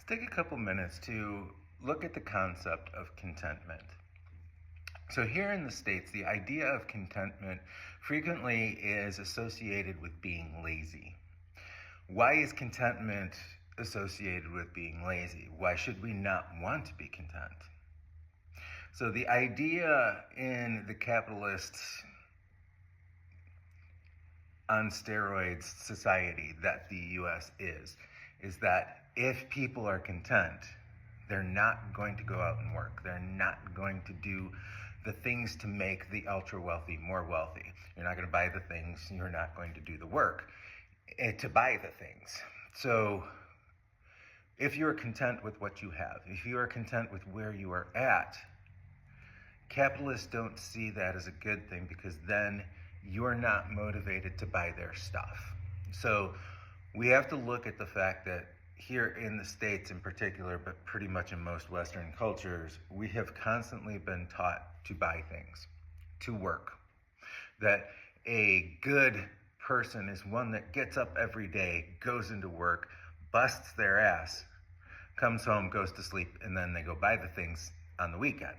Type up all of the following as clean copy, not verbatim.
take a couple minutes to look at the concept of contentment. So here in the States, the idea of contentment frequently is associated with being lazy. Why is contentment associated with being lazy? Why should we not want to be content? So the idea in the capitalist on steroids society that the US is that if people are content, they're not going to go out and work. They're not going to do the things to make the ultra wealthy more wealthy. You're not going to buy the things. You're not going to do the work to buy the things. So if you're content with what you have, if you are content with where you are at, capitalists don't see that as a good thing, because then you're not motivated to buy their stuff. So we have to look at the fact that here in the States in particular, but pretty much in most Western cultures, we have constantly been taught to buy things, to work. That a good person is one that gets up every day, goes into work, busts their ass, comes home, goes to sleep, and then they go buy the things on the weekend.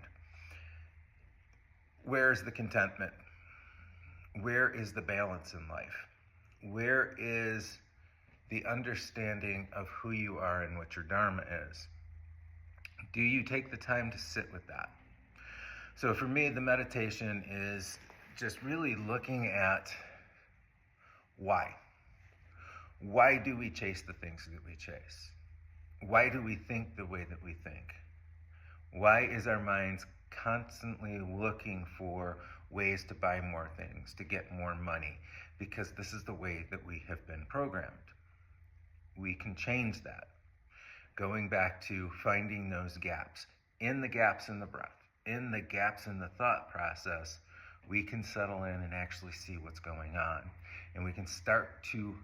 Where's the contentment? Where is the balance in life? Where is the understanding of who you are and what your Dharma is? Do you take the time to sit with that? So for me, the meditation is just really looking at why. Why do we chase the things that we chase? Why do we think the way that we think? Why is our minds constantly looking for ways to buy more things, to get more money? Because this is the way that we have been programmed. We can change that. Going back to finding those gaps. In the gaps in the breath, in the gaps in the thought process, we can settle in and actually see what's going on. And we can start to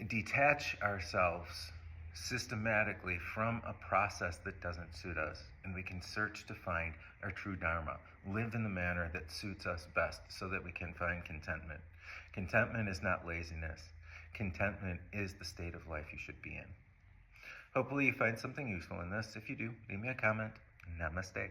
detach ourselves systematically from a process that doesn't suit us. And we can search to find our true Dharma. Live in the manner that suits us best so that we can find contentment. Contentment is not laziness. Contentment is the state of life you should be in. Hopefully you find something useful in this. If you do, leave me a comment. Namaste.